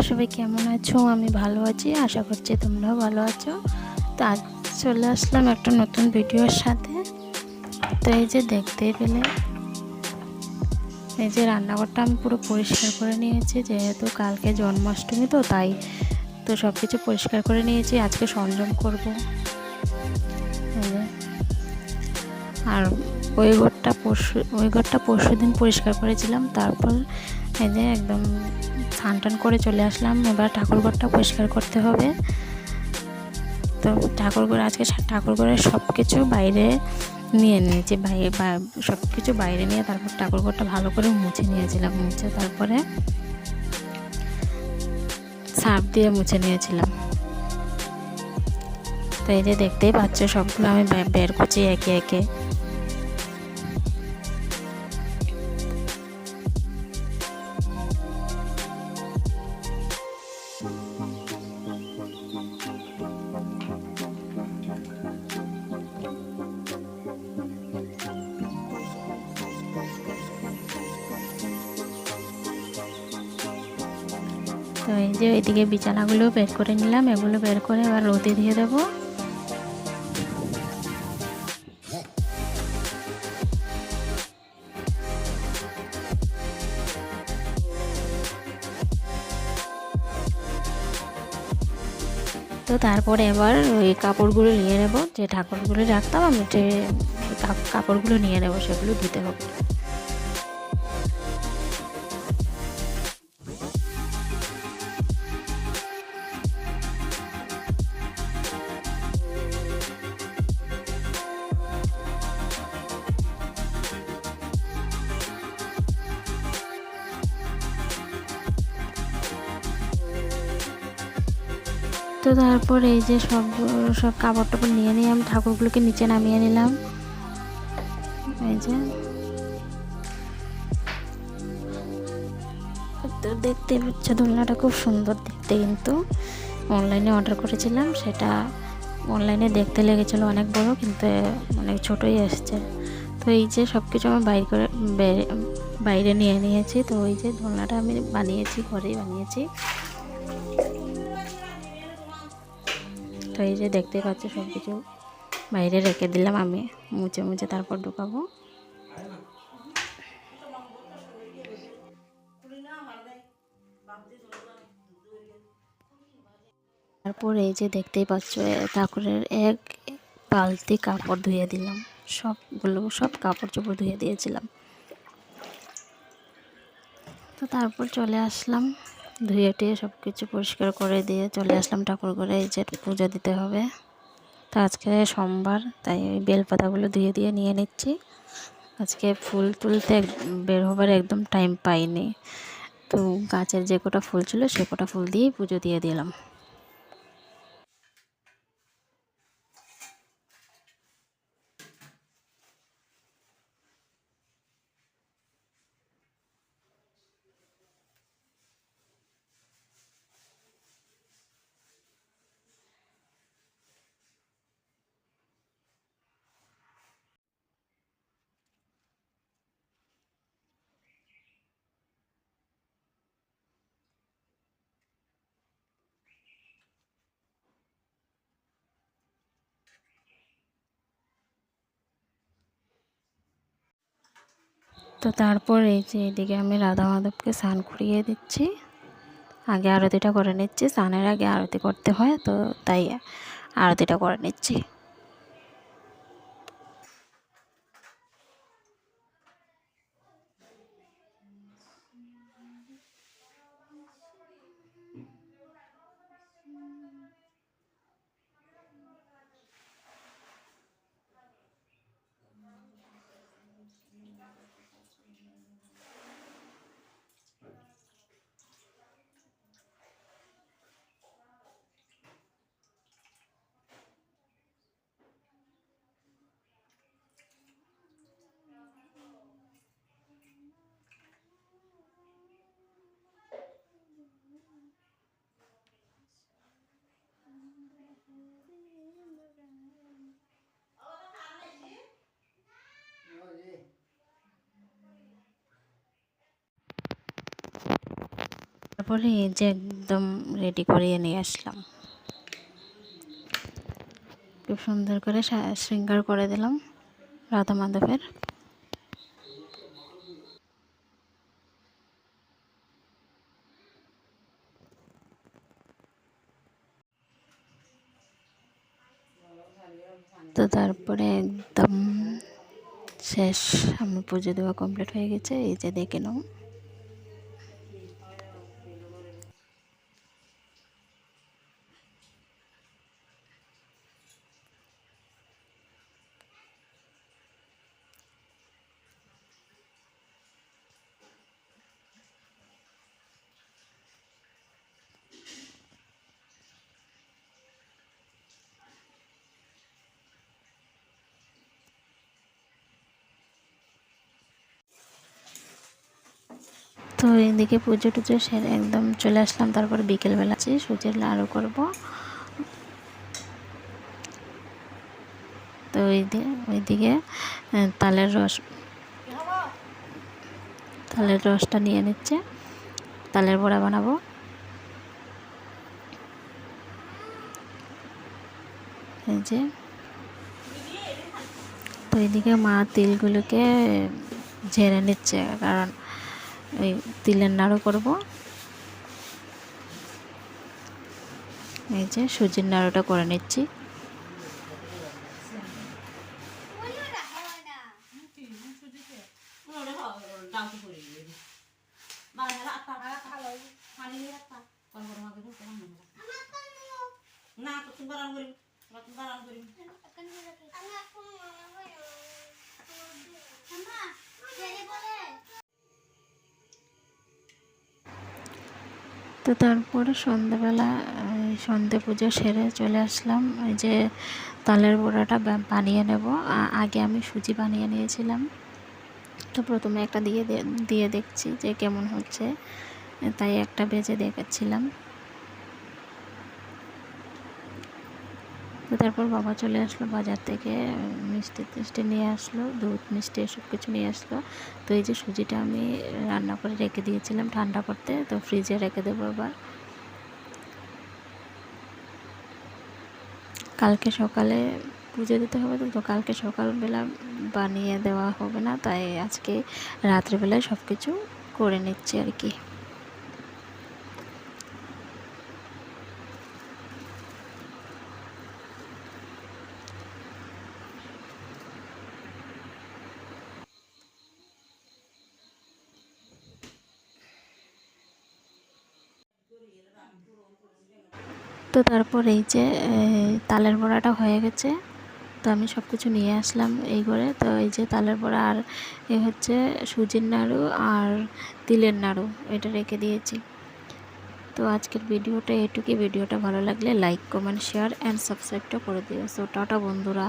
সবাই কেমন আছো? আমি ভালো আছি, আশা করছি তোমরাও ভালো আছো। তো আজ চলে আসলাম একটা নতুন ভিডিওর সাথে। তো এই যে দেখতেই পেলে, এই যে রান্নাঘরটা আমি পুরো পরিষ্কার করে নিয়েছি, যেহেতু কালকে জন্মাষ্টমী, তো তাই তো সব কিছু পরিষ্কার করে নিয়েছি। আজকে সংযম করব। আর ওই ঘরটা পরশু দিন পরিষ্কার করেছিলাম। তারপর এই যে একদম স্নান টান করে চলে আসলাম। এবার ঠাকুরঘরটা পরিষ্কার করতে হবে। তো আজকে ঠাকুরঘরের সব কিছু বাইরে নিয়ে নিয়েছি, সব কিছু বাইরে নিয়ে তারপর ঠাকুরঘরটা ভালো করে মুছে নিয়েছিলাম। তারপরে সার্ফ দিয়ে মুছে নিয়েছিলাম। তো এই যে দেখতেই পাচ্ছ, সবগুলো আমি বের করছি একে একে। তো এই যে এইদিকে বিছানাগুলো বের করে নিলাম, এগুলো বের করে আবার রোদে দিয়ে দেবো। তো তারপরে এবার ওই কাপড়গুলো নিয়ে নেব, যে ঠাকুরগুলো রাখতাম আমি, যে কাপড়গুলো নিয়ে নেব, সেগুলো ধুতে হবে। তো তারপর এই যে সব কাপড় টাপড় নিয়ে নিয়ে আমি ঠাকুরগুলোকে নিচে নামিয়ে নিলাম। এই যে তো দেখতে পাচ্ছ, দোলনাটা খুব সুন্দর দেখতে, কিন্তু অনলাইনে অর্ডার করেছিলাম। সেটা অনলাইনে দেখতে লেগেছিলো অনেক বড়, কিন্তু অনেক ছোটোই এসছে। তো এই যে সব কিছু আমি বাইরে নিয়ে নিয়েছি। তো ওই যে দোলনাটা আমি বানিয়েছি, ঘরেই বানিয়েছি। তো এই যে দেখতে পাচ্ছি, সব কিছু বাইরে রেখে দিলাম, আমি মুছে মুছে তারপর ঢুকাবো। তারপর এই যে দেখতেই পাচ্ছ, ঠাকুরের এক বালতি কাপড় ধুয়ে দিলাম। সব কাপড় চোপড় ধুয়ে দিয়েছিলাম। তো তারপর চলে আসলাম, ধুয়ে টুয়ে সব কিছু পরিষ্কার করে দিয়ে চলে আসলাম ঠাকুর ঘরে। এই যে পুজো দিতে হবে। তো আজকে সোমবার, তাই ওই বেলপাতাগুলো ধুয়ে দিয়ে নিয়ে নিচ্ছি। আজকে ফুল তুলতে বের হবার একদম টাইম পাইনি। তো গাছের যে কটা ফুল ছিল, সে কটা ফুল দিয়েই পুজো দিয়ে দিলাম। তো তারপর এই যে এদিকে আমি রাধা মাধবকে স্নান করিয়ে দিচ্ছি। আগে আরতিটা করে নিচ্ছি, স্নানের আগে আরতি করতে হয়, তো তাই আরতিটা করে নিচ্ছি। তারপরে এই যে একদম রেডি করিয়ে নিয়ে আসলাম, খুব সুন্দর করে শৃঙ্গার করে দিলাম রাধা মাধবের। তো তারপরে একদম শেষ, আমার পুজো দেওয়া কমপ্লিট হয়ে গেছে। এই যে দেখে নাও। তো এদিকে পুজো টুজো সেরে একদম চলে আসলাম। তারপর বিকেলবেলা আছে সুজির লাড়ু করব। তো ওইদিকে তালের রসটা নিয়ে নিচ্ছে, তালের বড়া বানাবো। এই যে, তো এইদিকে মা তিলগুলোকে ঝেড়ে নিচ্ছে, কারণ ওই তিলের নাড়ু করব। এই যে সুজির নাড়ুটা করে নিচ্ছি। তো তারপরে সন্ধ্যেবেলা সন্ধে পুজো সেরে চলে আসলাম। ওই যে তালের বড়াটা বানিয়ে নেব। আগে আমি সুজি বানিয়ে নিয়েছিলাম, তো প্রথমে একটা দিয়ে দেখছি যে কেমন হচ্ছে, তাই একটা বেজে দেখাচ্ছিলাম। তো তারপর বাবা চলে আসলো বাজার থেকে, মিষ্টি টিষ্টি নিয়ে আসলো, দুধ মিষ্টি এসব কিছু নিয়ে আসলো। তো এই যে সুজিটা আমি রান্না করে রেখে দিয়েছিলাম ঠান্ডা করতে, তো ফ্রিজে রেখে দেবো আবার। কালকে সকালে পুজো দিতে হবে, তো কালকে সকালবেলা বানিয়ে দেওয়া হবে না, তাই আজকে রাত্রেবেলায় সব কিছু করে নিচ্ছি আর কি। তো তারপর এই যে তালের বড়াটা হয়ে গেছে, তো আমি সব কিছু নিয়ে আসলাম এই করে। তো এই যে তালের বড়া আর এই হচ্ছে সুজির নাড়ু আর তিলের নাড়ু, এটা রেখে দিয়েছি। তো আজকের ভিডিওটা এটুকুই। ভিডিওটা ভালো লাগলে লাইক কমেন্ট শেয়ার অ্যান্ড সাবস্ক্রাইবটা করে দিও। সো টাটা বন্ধুরা।